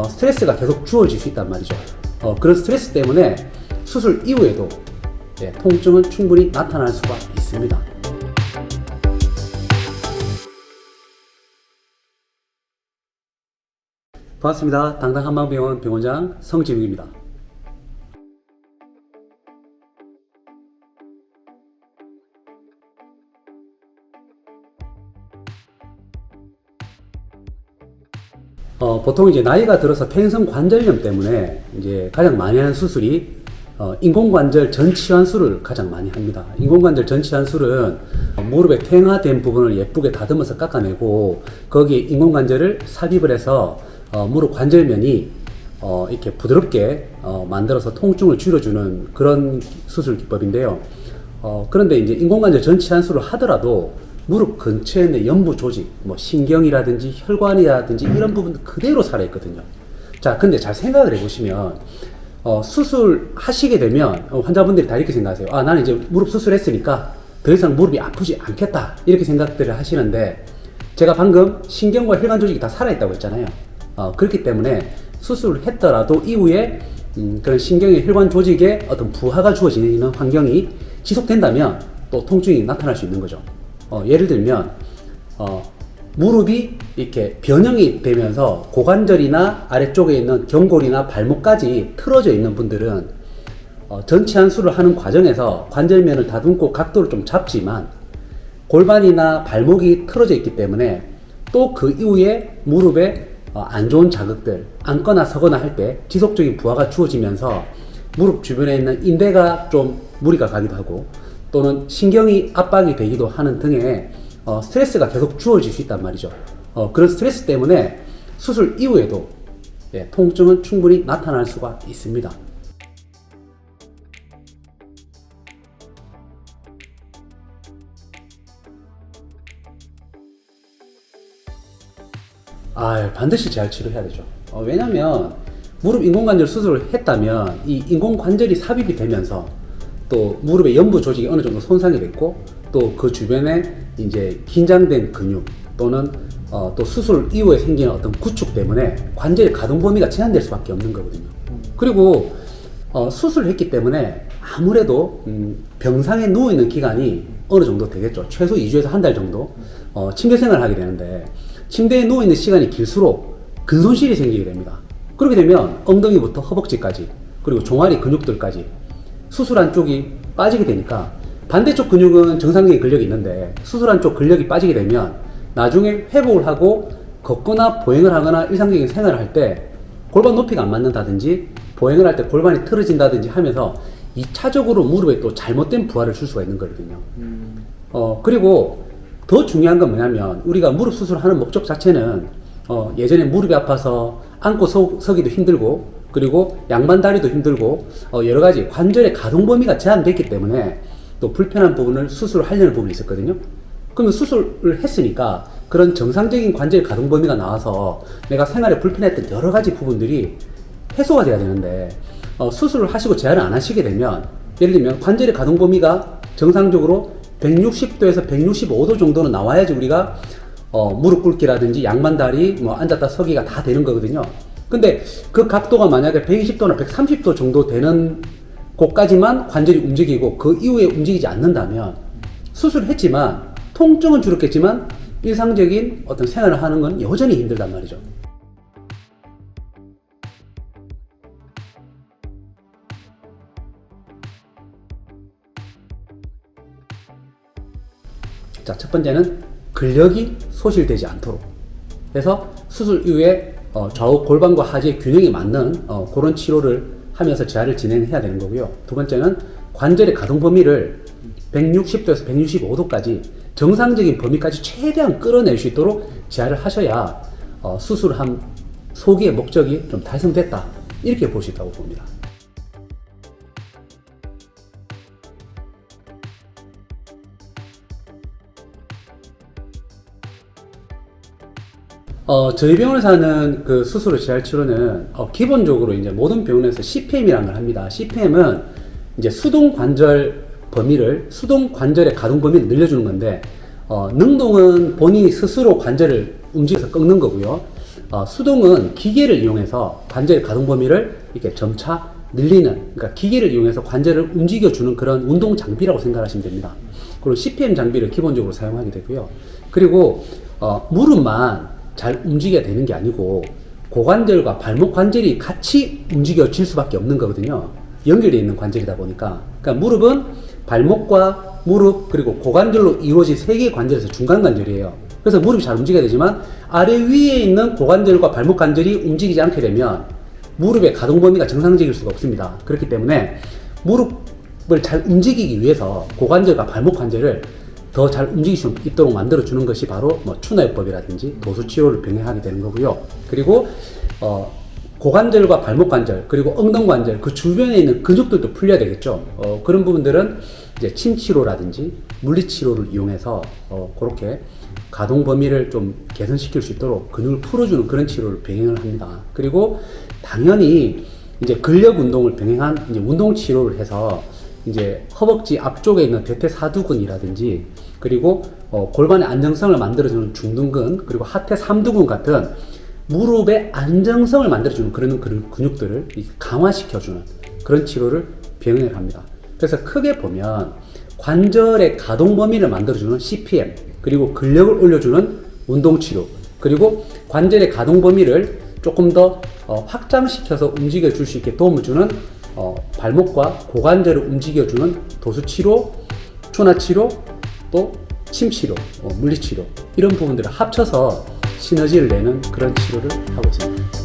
스트레스가 계속 주어질 수 있단 말이죠. 그런 스트레스 때문에 수술 이후에도 통증은 충분히 나타날 수가 있습니다. 반갑습니다. 당당한방병원 병원장 성진욱입니다. 보통 이제 나이가 들어서 퇴행성 관절염 때문에 이제 가장 많이 하는 수술이 인공관절 전치환술을 가장 많이 합니다. 인공관절 전치환술은 무릎의 퇴행화된 부분을 예쁘게 다듬어서 깎아내고 거기에 인공관절을 삽입을 해서 무릎 관절면이 이렇게 부드럽게 만들어서 통증을 줄여주는 그런 수술 기법인데요. 그런데 이제 인공관절 전치환술을 하더라도 무릎 근처에 있는 연부 조직, 뭐 신경이라든지 혈관이라든지 이런 부분도 그대로 살아있거든요. 자, 근데 잘 생각을 해보시면 수술하시게 되면 환자분들이 다 이렇게 생각하세요. 아, 나는 이제 무릎 수술했으니까 더 이상 무릎이 아프지 않겠다, 이렇게 생각들을 하시는데, 제가 방금 신경과 혈관 조직이 다 살아있다고 했잖아요. 그렇기 때문에 수술을 했더라도 이후에 그런 신경의 혈관 조직에 어떤 부하가 주어지는 환경이 지속된다면 또 통증이 나타날 수 있는 거죠. 예를 들면 무릎이 이렇게 변형이 되면서 고관절이나 아래쪽에 있는 경골이나 발목까지 틀어져 있는 분들은 전치환술을 하는 과정에서 관절면을 다듬고 각도를 좀 잡지만 골반이나 발목이 틀어져 있기 때문에 또 그 이후에 무릎에 안 좋은 자극들, 앉거나 서거나 할 때 지속적인 부하가 주어지면서 무릎 주변에 있는 인대가 좀 무리가 가기도 하고 또는 신경이 압박이 되기도 하는 등의 스트레스가 계속 주어질 수 있단 말이죠. 그런 스트레스 때문에 수술 이후에도 통증은 충분히 나타날 수가 있습니다. 반드시 재활 치료해야 되죠. 왜냐면 무릎 인공관절 수술을 했다면 이 인공관절이 삽입이 되면서 또 무릎의 연부 조직이 어느 정도 손상이 됐고 또 그 주변에 이제 긴장된 근육 또는 또 수술 이후에 생기는 어떤 구축 때문에 관절의 가동 범위가 제한될 수밖에 없는 거거든요. 그리고 수술을 했기 때문에 아무래도 병상에 누워 있는 기간이 어느 정도 되겠죠. 최소 2주에서 한 달 정도 침대 생활을 하게 되는데, 침대에 누워 있는 시간이 길수록 근손실이 생기게 됩니다. 그렇게 되면 엉덩이부터 허벅지까지 그리고 종아리 근육들까지 수술한 쪽이 빠지게 되니까 반대쪽 근육은 정상적인 근력이 있는데 수술한 쪽 근력이 빠지게 되면 나중에 회복을 하고 걷거나 보행을 하거나 일상적인 생활을 할 때 골반 높이가 안 맞는다든지 보행을 할 때 골반이 틀어진다든지 하면서 2차적으로 무릎에 또 잘못된 부하를 줄 수가 있는 거거든요. 그리고 더 중요한 건 뭐냐면 우리가 무릎 수술하는 목적 자체는 예전에 무릎이 아파서 앉고 서기도 힘들고 그리고 양반 다리도 힘들고 여러 가지 관절의 가동 범위가 제한됐기 때문에 또 불편한 부분을 수술을 하려는 부분이 있었거든요. 그러면 수술을 했으니까 그런 정상적인 관절 가동 범위가 나와서 내가 생활에 불편했던 여러 가지 부분들이 해소가 돼야 되는데 수술을 하시고 재활을 안 하시게 되면 예를 들면 관절의 가동 범위가 정상적으로 160도에서 165도 정도는 나와야지 우리가 무릎 꿇기라든지 양반다리, 뭐 앉았다 서기가 다 되는 거거든요. 근데 그 각도가 만약에 120도나 130도 정도 되는 곳까지만 관절이 움직이고 그 이후에 움직이지 않는다면 수술을 했지만 통증은 줄었겠지만 일상적인 어떤 생활을 하는 건 여전히 힘들단 말이죠. 자, 첫 번째는 근력이 소실되지 않도록 해서 수술 이후에 좌우 골반과 하지의 균형이 맞는 그런 치료를 하면서 재활을 진행해야 되는 거고요. 두 번째는 관절의 가동 범위를 160도에서 165도까지 정상적인 범위까지 최대한 끌어낼 수 있도록 재활을 하셔야 수술한 소기의 목적이 좀 달성됐다, 이렇게 볼 수 있다고 봅니다. 저희 병원에서 하는 그 수술의 재활 치료는 기본적으로 이제 모든 병원에서 CPM이라는 걸 합니다. CPM은 이제 수동 관절 범위를, 수동 관절의 가동 범위를 늘려주는 건데, 능동은 본인이 스스로 관절을 움직여서 꺾는 거고요. 수동은 기계를 이용해서 관절의 가동 범위를 이렇게 점차 늘리는, 그러니까 기계를 이용해서 관절을 움직여주는 그런 운동 장비라고 생각하시면 됩니다. 그리고 CPM 장비를 기본적으로 사용하게 되고요. 그리고 무릎만 잘 움직여야 되는 게 아니고 고관절과 발목 관절이 같이 움직여질 수밖에 없는 거거든요. 연결되어 있는 관절이다 보니까. 그러니까 무릎은 발목과 무릎 그리고 고관절로 이루어진 세 개의 관절에서 중간 관절이에요. 그래서 무릎이 잘 움직여야 되지만 아래 위에 있는 고관절과 발목 관절이 움직이지 않게 되면 무릎의 가동 범위가 정상적일 수가 없습니다. 그렇기 때문에 무릎을 잘 움직이기 위해서 고관절과 발목 관절을 더 잘 움직일 수 있도록 만들어주는 것이 바로 추나요법이라든지 도수치료를 병행하게 되는 거고요. 그리고 고관절과 발목 관절 그리고 엉덩관절 그 주변에 있는 근육들도 풀려야 되겠죠. 그런 부분들은 이제 침치료라든지 물리치료를 이용해서 그렇게 가동 범위를 좀 개선시킬 수 있도록 근육을 풀어주는 그런 치료를 병행을 합니다. 그리고 당연히 이제 근력 운동을 병행한 이제 운동 치료를 해서 이제 허벅지 앞쪽에 있는 대퇴사두근이라든지 그리고 골반의 안정성을 만들어주는 중둔근 그리고 하태삼두근 같은 무릎의 안정성을 만들어주는 그런 근육들을 강화시켜주는 그런 치료를 병행을 합니다. 그래서 크게 보면 관절의 가동 범위를 만들어주는 CPM 그리고 근력을 올려주는 운동치료 그리고 관절의 가동 범위를 조금 더 확장시켜서 움직여줄 수 있게 도움을 주는 발목과 고관절을 움직여주는 도수치료, 추나치료, 또 침치료, 물리치료 이런 부분들을 합쳐서 시너지를 내는 그런 치료를 하고 있습니다.